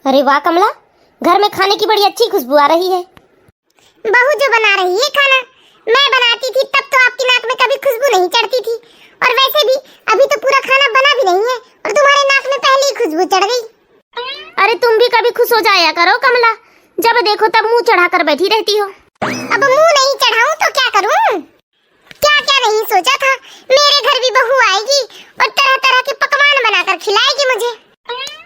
अरे वाह कमला, घर में खाने की बड़ी अच्छी खुशबू आ रही है। बहू जो बना रही है खाना, मैं बनाती थी तब तो आपकी नाक में कभी खुशबू नहीं चढ़ती थी। और वैसे भी अभी तो पूरा खाना बना भी नहीं है और तुम्हारे नाक में पहले ही खुशबू चढ़ गई। अरे तुम भी कभी खुश हो जाया करो कमला, जब देखो तब मुंह चढ़ाकर बैठी रहती हो। अब मुंह नहीं चढ़ाऊं तो क्या करूं? क्या क्या नहीं सोचा था, मेरे घर भी बहू आएगी और तरह तरह के पकवान बनाकर खिलाएगी मुझे।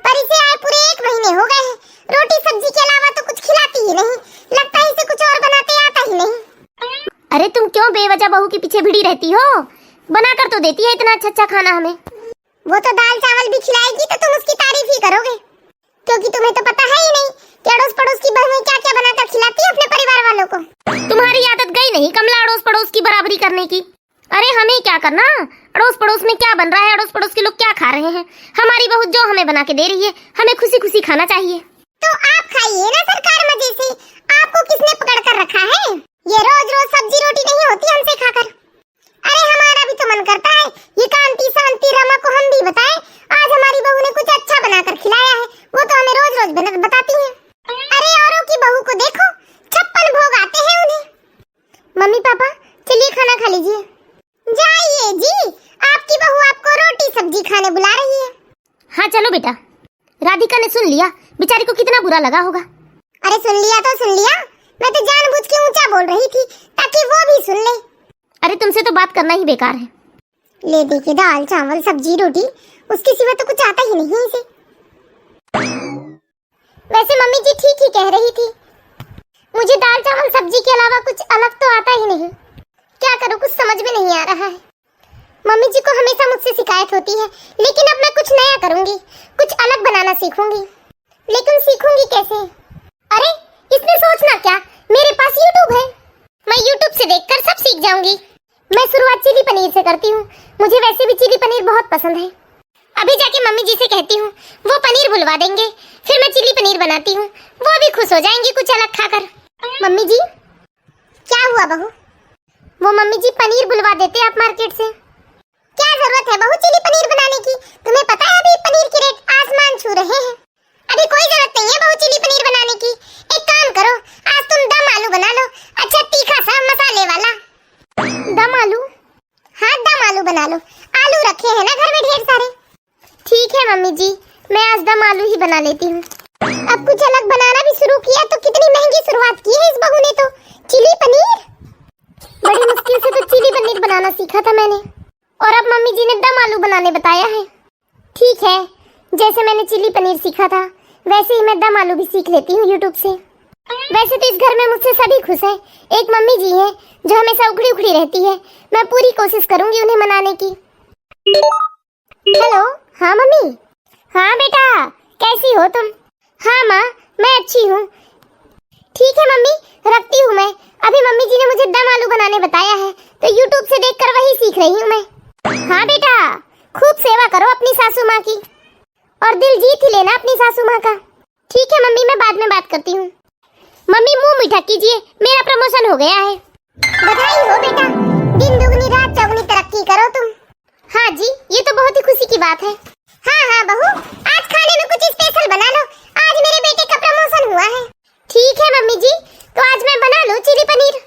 पर इसे आए पूरे 1 महीने हो गए हैं, रोटी सब्जी के अलावा तो कुछ खिलाती ही नहीं। लगता है इसे कुछ और बनाते आता ही नहीं। अरे तुम क्यों बेवजह बहू के पीछे भिड़ी रहती हो? बनाकर तो देती है इतना अच्छा अच्छा खाना हमें। वो तो दाल चावल भी खिलाएगी तो तुम उसकी तारीफ ही करोगे, क्योंकि तुम्हें तो पता है ही नहीं कि अड़ोस पड़ोस की बहुएं क्या क्या बनाकर खिलाती है अपने परिवार वालों को। तुम्हारी आदत गई नहीं कमला अड़ोस पड़ोस की बराबरी करने की। अरे हमें क्या करना, अड़ोस पड़ोस में क्या बन रहा है, अड़ोस पड़ोस के लोग क्या खा रहे हैं। हमारी बहू जो हमें बना के दे रही है, हमें खुशी खुशी खाना चाहिए। तो आप खाइए ना सरकार मजे से, आपको किसने पकड़ कर रखा है? ये रोज रोज सब्जी रोटी नहीं होती हमसे खाकर। अरे हमारा भी तो मन करता है ये कांति शांति रमा को हम भी बताएं, आज हमारी बहू ने कुछ अच्छा बनाकर खिलाया है, वो तो हमें रोज रोज बताती है। अरे औरों की बहू को देखो, 56 भोग आते हैं उन्हें। मम्मी पापा चलिए खाना खा लीजिए। जाइए जी, आपकी बहू आपको रोटी सब्जी खाने बुला रही है। हाँ चलो बेटा। राधिका ने सुन लिया, बेचारी को कितना बुरा लगा होगा। अरे सुन लिया तो सुन लिया, मैं तो जानबूझ के ऊंचा बोल रही थी ताकि वो भी सुन ले। अरे तुमसे तो बात करना ही बेकार है। ले देखिए दाल चावल सब्जी रोटी, उसके सिवा तो कुछ आता ही नहीं इसे। वैसे मम्मी जी ठीक ही कह रही थी, मुझे दाल चावल सब्जी के अलावा कुछ अलग तो आता ही नहीं। क्या करूं, कुछ समझ में नहीं आ रहा है। मम्मी जी को हमेशा मुझसे शिकायत होती है, लेकिन अब मैं कुछ नया करूंगी, कुछ अलग बनाना सीखूंगी। लेकिन सीखूंगी कैसे? अरे इसमें सोचना क्या, मेरे पास यूट्यूब है, मैं यूट्यूब से देखकर सब सीख जाऊंगी। मैं शुरुआत चिली पनीर से करती हूँ, मुझे वैसे भी चिली पनीर बहुत पसंद है। अभी जाके मम्मी जी से कहती हूँ, वो पनीर बुलवा देंगे, फिर मैं चिली पनीर बनाती हूँ, वो भी खुश हो जाएंगी कुछ अलग खाकर। मम्मी जी क्या हुआ बहू? वो मम्मी जी पनीर बुलवा देते आप मार्केट से। क्या जरूरत है बहू चिली पनीर बनाने की? तुम्हें पता है अभी पनीर के रेट आसमान छू रहे हैं। अभी कोई जरूरत नहीं है बहू चिली पनीर बनाने की। एक काम करो, आज तुम दम आलू बना लो, अच्छा तीखा सा मसाले वाला। दम आलू? हाँ दम आलू बना लो, आलू रखे हैं ना घर में ढेर सारे। ठीक है मम्मी जी, मैं आज दम आलू ही बना लेती हूँ। अब कुछ अलग बनाना भी शुरू किया तो कितनी महंगी शुरुआत की है इस बहू ने तो। चिली पनीर, बड़ी मुश्किल से तो चिली पनीर बनाना सीखा था मैंने, और अब मम्मी जी ने दम आलू बनाने बताया है। ठीक है, जैसे मैंने चिली पनीर सीखा था वैसे ही मैं दम आलू भी सीख लेती हूँ यूट्यूब से। वैसे तो इस घर में मुझसे सभी खुश हैं, एक मम्मी जी हैं जो हमेशा उखड़ी उखड़ी रहती है। मैं पूरी कोशिश करूंगी उन्हें मनाने की। हेलो, हाँ मम्मी। हाँ बेटा, कैसी हो तुम? हाँ माँ, मैं अच्छी हूँ। ठीक है मम्मी, रखती हूँ मैं। अभी मम्मी जी ने मुझे दम आलू बनाने बताया है तो यूट्यूब से देखकर वही सीख रही हूँ मैं। हाँ बेटा, खूब सेवा करो अपनी सासू माँ की और दिल जीत ही लेना अपनी सासू माँ का। ठीक है मम्मी, मैं बाद में बात करती हूँ। मम्मी मुंह मीठा कीजिए, मेरा प्रमोशन हो गया है। बधाई हो बेटा, दिन दुगनी रात चौगनी तरक्की करो तुम। हाँ जी, ये तो बहुत ही खुशी की बात है। हाँ हाँ बहू, आज खाने में कुछ स्पेशल बना लो, आज मेरे बेटे का प्रमोशन हुआ है। ठीक है मम्मी जी, तो आज मैं बना लूं चिली पनीर।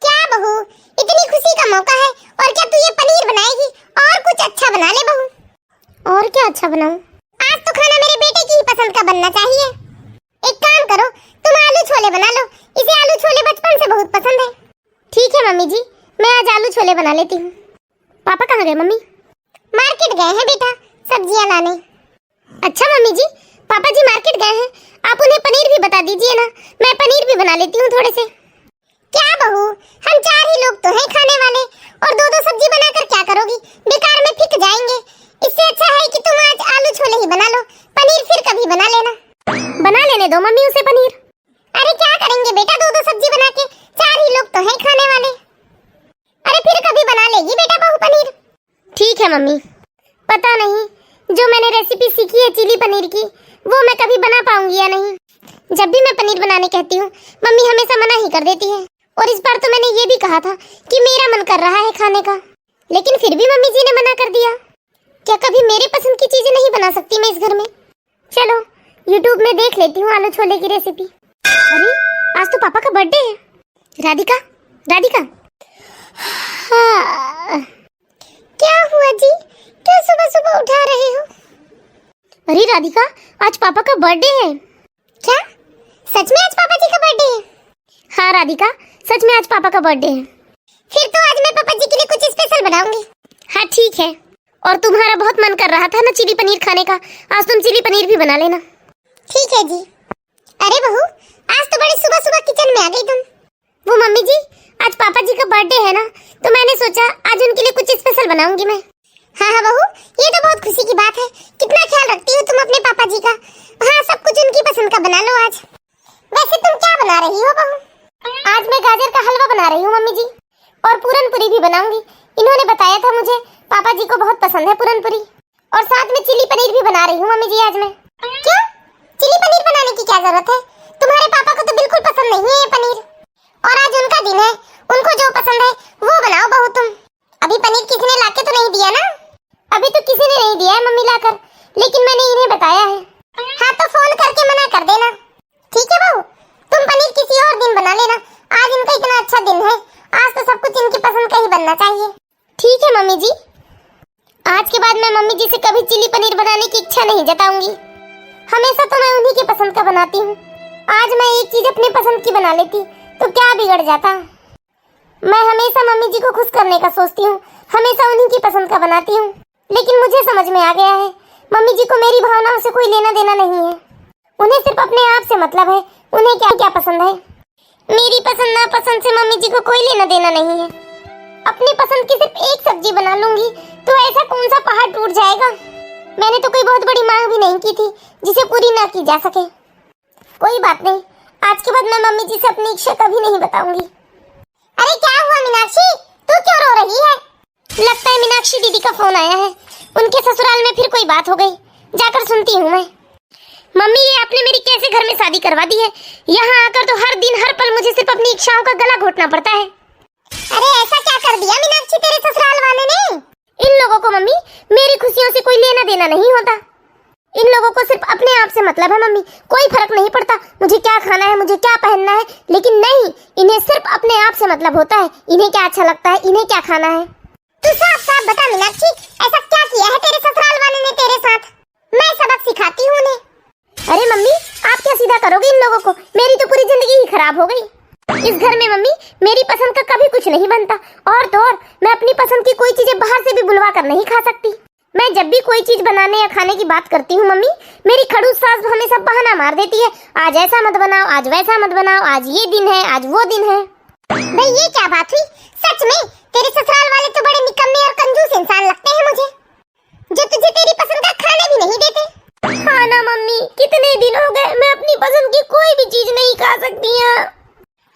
क्या बहू, इतनी खुशी का मौका है और क्या तू ये पनीर बनाएगी? और कुछ अच्छा बना ले बहू। और क्या अच्छा बनाऊं? आज तो खाना मेरे बेटे की ही पसंद का बनना चाहिए। एक काम करो, तुम आलू छोले बना लो, इसे आलू छोले बचपन से बहुत पसंद है। ठीक है मम्मी जी, मैं आज आलू छोले बना लेती हूँ। पापा कहाँ गए मम्मी? मार्केट गए हैं बेटा, सब्जियाँ लाने। अच्छा मम्मी जी, पापा जी मार्केट गए हैं, आप उन्हें पनीर भी बता दीजिए ना, मैं पनीर भी बना लेती हूँ थोड़े से। क्या बहू, हम 4 ही लोग तो हैं खाने वाले, और 2-2 सब्जी बनाकर क्या करोगी? बेकार में फिक जाएंगे। इससे अच्छा है कि तुम आज आलू छोले ही बना लो, पनीर फिर कभी बना लेना। बना लेने दो मम्मी उसे पनीर। अरे क्या करेंगे बेटा 2-2 सब्जी बना के, 4 ही लोग तो हैं खाने वाले। अरे फिर कभी बना लेगी बेटा बहू पनीर। ठीक है मम्मी, पता नहीं जो मैंने रेसिपी सीखी है चिली पनीर की वो मैं कभी बना पाऊंगी या नहीं। जब भी मैं पनीर बनाने कहती हूँ मम्मी हमेशा मना ही कर देती है, और इस बार तो मैंने ये भी कहा था कि मेरा मन कर रहा है खाने का, लेकिन फिर भी मम्मी जी ने मना कर दिया। क्या कभी मेरे पसंद की चीजें नहीं बना सकती मैं इस घर में? चलो यूट्यूब में देख लेती हूँ आलू छोले की रेसिपी। अरे आज तो पापा का बर्थडे है। राधिका, राधिका। हाँ। क्या हुआ जी, क्यों सुबह सुबह उठा रहे हो? अरे राधिका, आज पापा का बर्थडे है। क्या सच में आज पापा जी का बर्थडे है? हाँ राधिका, सच में आज पापा का बर्थडे है। फिर तो आज मैं पापा जी के लिए कुछ स्पेशल बनाऊंगी। हाँ ठीक है। और तुम्हारा बहुत मन कर रहा था ना चिली पनीर खाने का, आज तुम चिली पनीर भी बना लेना। ठीक है जी। अरे बहू, आज तो बड़ी सुबह सुबह किचन में आ गई तुम। वो मम्मी जी, आज पापा जी का बर्थडे है ना, तो मैंने सोचा आज उनके लिए कुछ स्पेशल बनाऊंगी मैं। हाँ हाँ बहू, ये तो बहुत खुशी की बात है। कितना ख्याल रखती हो तुम अपने पापा जी का। हाँ, सब कुछ उनकी पसंद का बना लो आज। वैसे तुम क्या बना रही हो बहू? आज मैं गाजर का हलवा बना रही हूँ मम्मी जी, और पूरन पूरी भी बनाऊंगी। इन्होंने बताया था मुझे, पापा जी को बहुत पसंद है पूरन पूरी। और साथ में चिली पनीर भी बना रही हूँ मम्मी जी आज मैं। क्यों, चिली पनीर बनाने की क्या जरूरत है? तुम्हारे पापा को तो बिल्कुल पसंद नहीं है ये पनीर, और आज उनका दिन है, उनको जो पसंद है वो बनाओ बहू तुम। अभी पनीर किसी ने लाके तो नहीं दिया ना? अभी तो किसी ने नहीं दिया है मम्मी लाकर, लेकिन मैंने इन्हें बताया है। हाँ तो फोन करके मना कर देना। ठीक है बहू, तुम पनीर किसी और दिन बना लेना, आज इनका इतना अच्छा दिन है, आज तो सब कुछ इनकी पसंद का ही बनना चाहिए। ठीक है मम्मी जी। आज के बाद मैं मम्मी जी से कभी चिली पनीर बनाने की इच्छा नहीं जताऊंगी। हमेशा तो मैं उन्हीं की पसंद का बनाती हूँ। आज मैं एक चीज अपनी पसंद की बना लेती तो क्या बिगड़ जाता। मैं हमेशा मम्मी जी को खुश करने का सोचती हूँ, हमेशा उन्हीं की पसंद का बनाती हूँ। लेकिन मुझे समझ में आ गया है, मम्मी जी को मेरी भावनाओं से कोई लेना देना नहीं है। उन्हें सिर्फ अपने आप से मतलब है, उन्हें क्या क्या पसंद है। मेरी पसंद नापसंद से मम्मी जी को कोई लेना देना नहीं है। अपनी पसंद की सिर्फ एक सब्जी बना लूंगी तो ऐसा कौन सा पहाड़ टूट जाएगा। मैंने तो कोई बहुत बड़ी मांग भी नहीं की थी जिसे पूरी ना की जा सके। कोई बात नहीं, आज के बाद मैं मम्मी जी से अपनी इच्छा कभी नहीं बताऊंगी। अरे क्या हुआ मीनाक्षी, तू क्यों रो रही है? लगता है मीनाक्षी दीदी का फोन आया है, उनके ससुराल में फिर कोई बात हो गई। जाकर सुनती हूँ मैं। मम्मी, ये आपने मेरी कैसे घर में शादी करवा दी है? यहाँ आकर तो हर दिन हर पल मुझे सिर्फ अपनी इच्छाओं का गला घोटना पड़ता है। अरे ऐसा क्या कर दिया मीनाक्षी तेरे ससुराल वाले ने? इन लोगों को मम्मी मेरी खुशियों से कोई लेना देना नहीं होता। इन लोगों को सिर्फ अपने आप से मतलब है मम्मी। कोई फर्क नहीं पड़ता मुझे क्या खाना है, मुझे क्या पहनना है, लेकिन नहीं, इन्हें सिर्फ अपने आप से मतलब होता है। इन्हें क्या अच्छा लगता है, इन्हें क्या खाना है। तू साफ साफ बता मीनाक्षी, ऐसा क्या किया है तेरे ससुराल वाले ने तेरे साथ? मैं सबक सिखाती हूँ उन्हें। अरे मम्मी, आप क्या सीधा करोगे इन लोगों को? मेरी तो पूरी जिंदगी ही खराब हो गई। इस घर में मम्मी मेरी पसंद का कभी कुछ नहीं बनता, और तो और मैं अपनी पसंद की कोई चीजें बाहर से भी बुलवा कर नहीं खा सकती। मैं जब भी कोई चीज बनाने या खाने की बात करती हूँ मम्मी, मेरी खड़ूस सास हमेशा बहाना मार देती है। आज ऐसा मत बनाओ, आज वैसा मत बनाओ, आज ये दिन है, आज वो दिन है। भाई ये क्या बात हुई? सच में तेरे ससुराल वाले तो बड़े निकम्मे और कंजूस इंसान लगते हैं मुझे, जो तुझे तेरी पसंद का खाना भी नहीं देते। हाँ ना मम्मी, कितने दिन हो गए मैं अपनी पसंद की कोई भी चीज नहीं खा सकती है।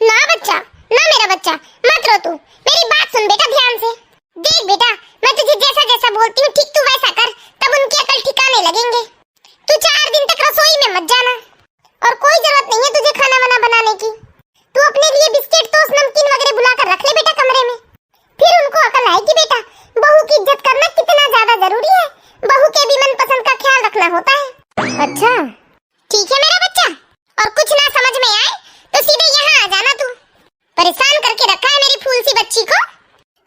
ना बच्चा, ना मेरा बच्चा, मत रो तू। मेरी बात सुन बेटा ध्यान से। देख बेटा, मैं तुझे जैसा जैसा बोलती हूँ ठीक तू वैसा कर, तब उनकी अकल ठिकाने लगेंगे। तू 4 दिन तक रसोई में मत जाना, और कोई जरूरत नहीं है तुझे खाना वाना बनाने की। तू अपने लिए बिस्किट, टोस्ट, नमकीन वगैरह बुलाकर रख ले बेटा कमरे में। फिर उनको अकल आएगी बेटा, बहू की इज्जत करना कितना ज्यादा जरूरी है। बहू के भी मनपसंद का ख्याल रखना होता है। अच्छा ठीक है मेरा बच्चा, और कुछ ना समझ में आए तो सीधे यहाँ आ जाना। तू परेशान करके रखा है मेरी फूल सी बच्ची को।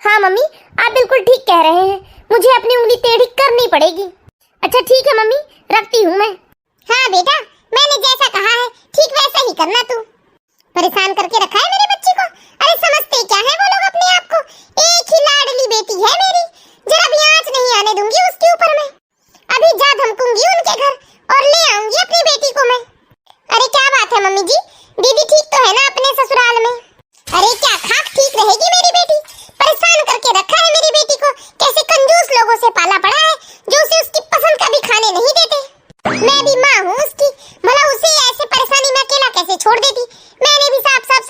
हाँ मम्मी, आप बिल्कुल ठीक कह रहे हैं, मुझे अपनी उंगली टेढ़ी करनी पड़ेगी। अच्छा ठीक है मम्मी, रखती हूँ मैं। हाँ बेटा, मैंने जैसा कहा है ठीक वैसा ही करना। तू परेशान करके रखा है मेरी बच्ची को। अरे समझते क्या है वो लोग अपने आप को? एक ही लाडली बेटी है मेरी, जरा भी आंच नहीं आने दूंगी उसके ऊपर मैं। अभी जा धमकूंगी उनके घर और ले आऊंगी अपनी बेटी को मैं। अरे क्या बात है मम्मी जी, दीदी ठीक तो है ना अपने ससुराल में? अरे क्या खाक ठीक रहेगी मेरी बेटी? परेशान करके रखा है मेरी बेटी को, कैसे कंजूस लोगों से पाला पड़ा है जो उसे उसकी पसंद का भी खाने नहीं देते। मैं भी माँ हूँ उसकी, भला उसे ऐसे परेशानी में अकेला कैसे छोड़ देती? मैंने भी साफ साफ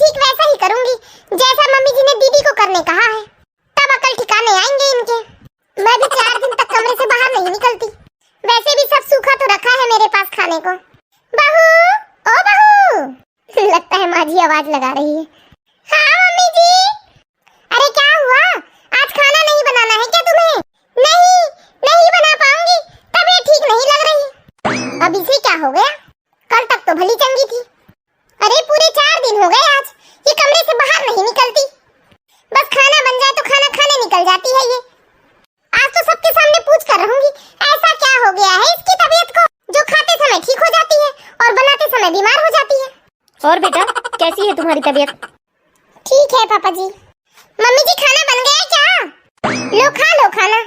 ठीक वैसा ही करूंगी जैसा मम्मी जी ने दीदी को करने कहा है। तब अकल ठिकाने आएंगे इनके। मैं भी 4 दिन तक कमरे से बाहर नहीं निकलती। वैसे भी सब सूखा तो रखा है मेरे पास खाने को। बहू, ओ बहू। लगता है माँ जी आवाज लगा रही है। हाँ मम्मी जी। अरे क्या हुआ, आज खाना नहीं बनाना है क्या तुम्हें? नहीं, नहीं बना पाऊंगी, तबीयत ठीक नहीं लग रही। अब इसे क्या हो गया? कल तक तो भली चंगी थी। अरे पूरे 4 दिन हो गए आज ये कमरे से बाहर नहीं निकलती। बस खाना बन जाए तो खाना खाने निकल जाती है ये। आज तो सबके सामने पूछ कर रहूंगी ऐसा क्या हो गया है इसकी तबीयत को, जो खाते समय ठीक हो जाती है और बनाते समय बीमार हो जाती है। और बेटा कैसी है तुम्हारी तबीयत? ठीक है पापा जी। मम्मी जी खाना बन गया क्या? लो खा लो खाना।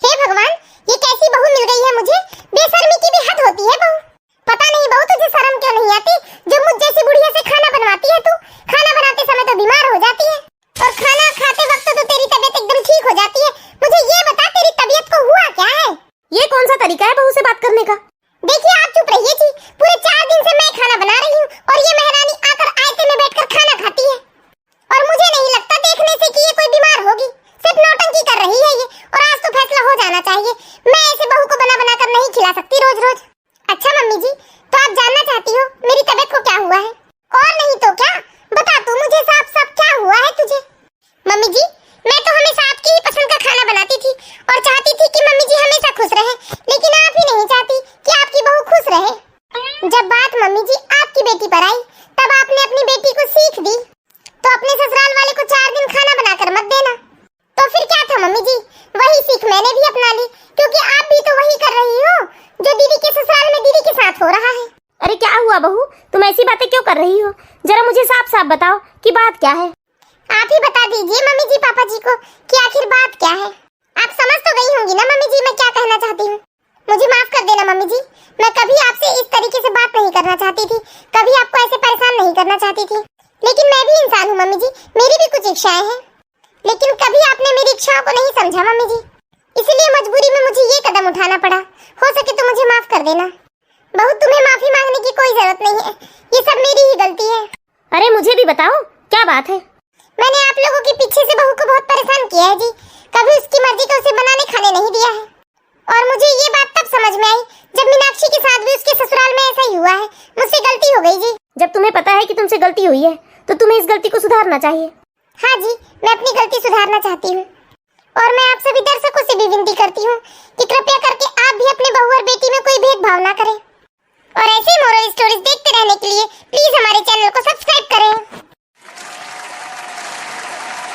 हे भगवान, ये कैसी बहू मिल गई है मुझे। बेशर्मी की भी हद होती है बहू। पता नहीं बहू तुझे शर्म क्यों नहीं आती, जो मुझ जैसी बुढ़िया से खाना बनवाती है तू। खाना बनाते समय तो बीमार हो जाती है और खाना खाते वक्त तो तेरी तबीयत एकदम ठीक हो जाती है। मुझे ये बता तेरी तबीयत को हुआ क्या है? ये कौन सा तरीका है बहू से बात करने का? देखिए आप चुप रहिए जी। पूरे 4 दिन से मैं खाना बना रही हूँ और ये महारानी आकर आयते में बैठकर खाना खाती है। और मुझे नहीं लगता देखने से कि ये कोई बीमार होगी, सिर्फ नौटंकी कर रही है ये। और आज तो फैसला हो जाना चाहिए। मैं ऐसे बहू को बना कर नहीं खिला सकती रोज रोज। अच्छा मम्मी जी, तो आप जानना चाहती हो मेरी तबीयत को क्या हुआ है? और नहीं तो क्या, बता तू मुझे साफ साफ क्या हुआ है तुझे? मम्मी जी, मैं तो हमेशा आपकी ही पसंद का खाना बनाती थी और चाहती थी कि मम्मी जी हमेशा खुश रहे, लेकिन आप ही नहीं चाहती कि आपकी बहू खुश रहे। जब बात मम्मी जी आपकी बेटी पर आई, तब आपने अपनी बेटी को सीख दी, तो अपने ससुराल वाले को 4 दिन खाना बनाकर मत देना। तो फिर क्या था मम्मी जी, वही सीख मैंने भी अपना ली, क्योंकि आप भी तो वही कर रही हो जो दीदी के ससुराल में दीदी के साथ हो रहा है। अरे क्या हुआ बहू, तुम ऐसी बातें क्यों कर रही हो? जरा मुझे साफ साफ बताओ कि बात क्या है। आप ही बता दीजिए मम्मी जी पापा जी को कि आखिर बात क्या है। आप समझ तो गई होंगी ना मम्मी जी मैं क्या कहना चाहती हूँ। मुझे माफ कर देना मम्मी जी, मैं कभी आपसे इस तरीके से बात नहीं करना चाहती थी, कभी आपको ऐसे परेशान नहीं करना चाहती थी। लेकिन मैं भी इंसान हूँ मम्मी जी, मेरी भी कुछ इच्छाएं हैं, लेकिन कभी आपने मेरी इच्छाओं को नहीं समझा मम्मी जी, इसलिए मजबूरी में मुझे ये कदम उठाना पड़ा। हो सके तो मुझे माफ कर देना। बहू तुम्हें माफी मांगने की कोई जरूरत नहीं है, ये सब मेरी ही गलती है। अरे मुझे भी बताओ क्या बात है? मैंने आप लोगों के पीछे से बहू को बहुत परेशान किया है जी, कभी उसकी मर्जी का उसे बनाने खाने नहीं दिया है। और मुझे ये बात तब समझ में आई जब मीनाक्षी के साथ भी उसके ससुराल में ऐसा ही हुआ है। मुझसे गलती हो गई जी। जब तुम्हें पता है कि तुमसे गलती हुई है तो तुम्हें इस गलती को सुधारना चाहिए। हाँ जी, मैं अपनी गलती सुधारना चाहती हूँ और मैं आप सभी दर्शकों से भी विनती करती हूँ कि कृपया करके आप भी अपने बहू और बेटी में कोई भेदभाव ना करें। और ऐसे मोरल स्टोरीज देखते रहने के लिए प्लीज हमारे चैनल को सब्सक्राइब करें।